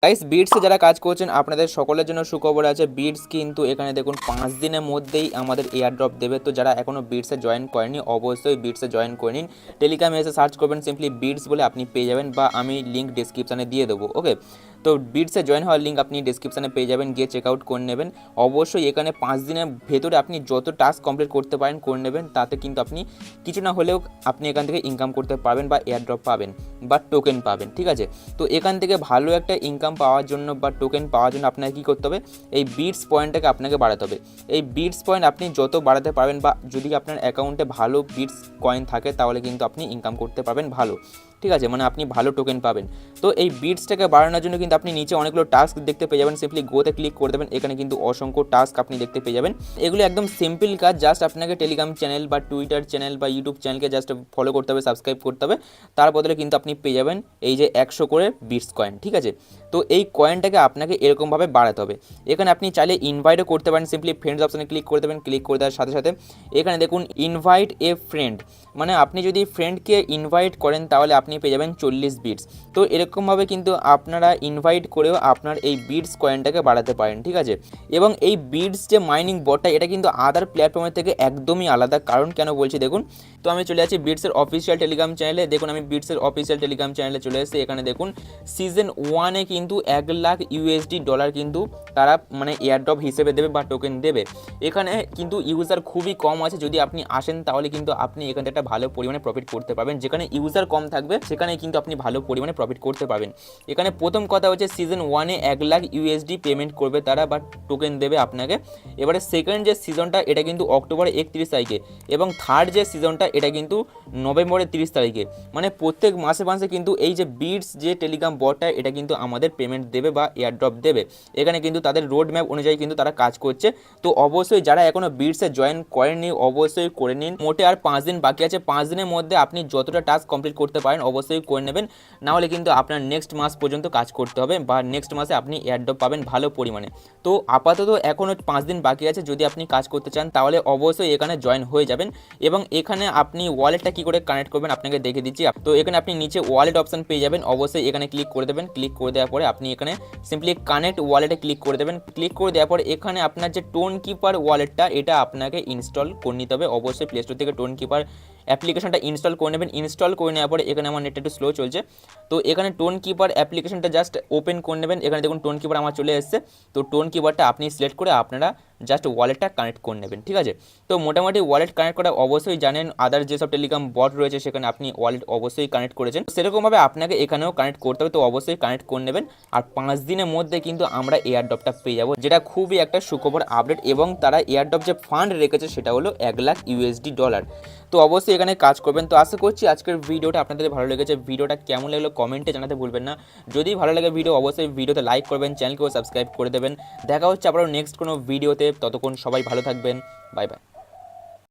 Guys বিটসে যারা কাজ করছেন আপনাদের সকলের জন্য সুখবর আছে। বিটস কিন্তু এখানে দেখুন 5 দিনের মধ্যেই আমাদের এয়ার ড্রপ দেবে। তো যারা এখনও বিটসে জয়েন করেনি অবশ্যই বিটসে জয়েন করে নিন। টেলিগ্রামে এসে সার্চ করবেন সিম্পলি বিটস বলে, আপনি পেয়ে যাবেন, বা আমি লিঙ্ক ডিসক্রিপশানে দিয়ে দেবো। ওকে, তো বিটসে জয়েন হওয়ার লিঙ্ক আপনি ডিসক্রিপশানে পেয়ে যাবেন, গিয়ে চেক আউট করে নেবেন। অবশ্যই এখানে 5 দিনের ভেতরে আপনি যত টাস্ক কমপ্লিট করতে পারেন করে নেবেন, তাতে কিন্তু আপনি কিছু না হলেও আপনি এখান থেকে ইনকাম করতে পারবেন বা এয়ার ড্রপ পাবেন বা টোকেন পাবেন। ঠিক আছে, তো এখান থেকে ভালো একটা ইনকাম পাওয়ার জন্য বা টোকেন পাওয়ার জন্য আপনাকে কী করতে হবে, এই বিটস পয়েন্টটাকে আপনাকে বাড়াতে হবে। এই বিটস পয়েন্ট আপনি যত বাড়াতে পারবেন, বা যদি আপনার অ্যাকাউন্টে ভালো বিটস কয়েন থাকে তাহলে কিন্তু আপনি ইনকাম করতে পারবেন ভালো। ঠিক আছে, মানে আপনি ভালো টোকেন পাবেন। তো এই বিটসটাকে বাড়ানোর জন্য কিন্তু আপনি নিচে অনেকগুলো টাস্ক দেখতে পেয়ে যাবেন, সিম্পলি গোতে ক্লিক করে দেবেন। এখানে কিন্তু অসংখ্য টাস্ক আপনি দেখতে পেয়ে যাবেন। এগুলো একদম সিম্পল কাজ, জাস্ট আপনাকে টেলিগ্রাম চ্যানেল বা টুইটার চ্যানেল বা ইউটিউব চ্যানেলকে জাস্ট ফলো করতে হবে, সাবস্ক্রাইব করতে হবে। তার বদলে কিন্তু আপনি পেয়ে যাবেন এই যে 100 করে বিটস কয়েন। ঠিক আছে, তো এই কয়েনটাকে আপনাকে এরকমভাবে বাড়াতে হবে। এখানে আপনি চাইলে ইনভাইটও করতে পারেন, সিম্পলি ফ্রেন্ডস অপশানে ক্লিক করে দেবেন। ক্লিক করে দেওয়ার সাথে সাথে এখানে দেখুন ইনভাইট এ ফ্রেন্ড, মানে আপনি যদি ফ্রেন্ডকে ইনভাইট করেন তাহলে আপনি পেয়ে যাবেন 40 বিটস। তো এরকমভাবে কিন্তু আপনারা ইনভাইট করেও আপনার এই বিটস কয়েনটাকে বাড়াতে পারেন। ঠিক আছে, এবং এই বিটস যে মাইনিং বটটা, এটা কিন্তু আদার প্ল্যাটফর্মের থেকে একদমই আলাদা। কারণ কেন বলছি দেখুন, তো আমি চলে যাচ্ছি বিটসের অফিসিয়াল টেলিগ্রাম চ্যানেলে। দেখুন আমি বিটসের অফিসিয়াল টেলিগ্রাম চ্যানেলে চলে এসেছি। এখানে দেখুন সিজন 1-এ কিন্তু 1 লাখ ইউএসডি ডলার কিন্তু তারা মানে এয়ারড্রপ হিসেবে দেবে বা টোকেন দেবে। এখানে কিন্তু ইউজার খুবই কম আছে, যদি আপনি আসেন তাহলে কিন্তু আপনি এখান থেকে একটা ভালো পরিমাণে প্রফিট করতে পারবেন। যেখানে ইউজার কম থাকবে সেখানে কিন্তু আপনি ভালো পরিমাণে প্রফিট করতে পারবেন। এখানে প্রথম কথা হচ্ছে সিজন 1-এ 1 লাখ ইউএসডি পেমেন্ট করবে তারা বা টোকেন দেবে আপনাকে। এবারে সেকেন্ড যে সিজনটা এটা কিন্তু অক্টোবরের 31 তারিখে, এবং থার্ড যে সিজনটা এটা কিন্তু নভেম্বরের 30 তারিখে। মানে প্রত্যেক মাসে মাসে কিন্তু এই যে বিটস যে টেলিগ্রাম বটটা এটা কিন্তু আমাদের পেমেন্ট দেবে বা এয়ারড্রপ দেবে। এখানে কিন্তু তাদের রোড ম্যাপ অনুযায়ী কিন্তু তারা কাজ করছে। তো অবশ্যই যারা এখনও বিটসে জয়েন করেননি অবশ্যই করে নিন। মোটে আর 5 দিন বাকি আছে, 5 দিনের মধ্যে আপনি যতটা টাস্ক কমপ্লিট করতে পারেন অবশ্যই করে নেবেন। নাহলে কিন্তু আপনার নেক্সট মাস পর্যন্ত কাজ করতে হবে, বা নেক্সট মাসে আপনি এয়ারড্রপ পাবেন ভালো পরিমাণে। তো আপাতত এখনও 5 দিন বাকি আছে, যদি আপনি কাজ করতে চান তাহলে অবশ্যই এখানে জয়েন হয়ে যাবেন। এবং এখানে আপনি ওয়ালেটটা কী করে কানেক্ট করবেন আপনাকে দেখে দিচ্ছি। তো এখানে আপনি নিচে ওয়ালেট অপশান পেয়ে যাবেন, অবশ্যই এখানে ক্লিক করে দেবেন। ক্লিক করে দেওয়ার পরে আপনি এখানে সিম্পলি কানেক্ট ওয়ালেটে ক্লিক করে দেবেন। ক্লিক করে দেওয়ার পরে এখানে আপনার যে টোন কিপার ওয়ালেটটা এটা আপনাকে ইনস্টল করে নিতে হবে। অবশ্যই প্লে স্টোর থেকে টোন কিপার অ্যাপ্লিকেশনটা ইনস্টল করে নেবেন। ইনস্টল করে নেওয়ার পরে এখানে আমার নেটটা একটু স্লো চলছে, তো এখানে টোন কিপার অ্যাপ্লিকেশনটা জাস্ট ওপেন করে নেবেন। এখানে দেখুন টোন কিপার আমার চলে এসেছে। তো টোন কিপারটা আপনি সিলেক্ট করে আপনারা জাস্ট ওয়ালেটটা কানেক্ট করে নেবেন। ঠিক আছে, তো মোটামুটি ওয়ালেট কানেক্ট করা অবশ্যই জানেন, আদার যেসব টেলিগ্রাম বট রয়েছে সেখানে আপনি ওয়ালেট অবশ্যই কানেক্ট করেছেন, সেরকমভাবে আপনাকে এখানেও কানেক্ট করতে হবে। তো অবশ্যই কানেক্ট করে নেবেন। আর 5 দিনের মধ্যে কিন্তু আমরা এয়ারড্রপটা পেয়ে যাবো, যেটা খুবই একটা সুখবর আপডেট। এবং তারা এয়ারড্রপ যে ফান্ড রেখেছে সেটা হলো 1 লাখ ইউএসডি ডলার। তো অবশ্যই এখানে কাজ করবেন। তো আশা করছি আজকের ভিডিওটা আপনাদের ভালো লেগেছে। ভিডিওটা কেমন লাগলো কমেন্টে জানাতে ভুলবেন না। যদি ভালো লাগে ভিডিও অবশ্যই ভিডিওতে লাইক করবেন, চ্যানেলকেও সাবস্ক্রাইব করে দেবেন। দেখা হচ্ছে আবারও নেক্সট কোনো ভিডিওতে, ততক্ষণ সবাই ভালো থাকবেন। Bye bye.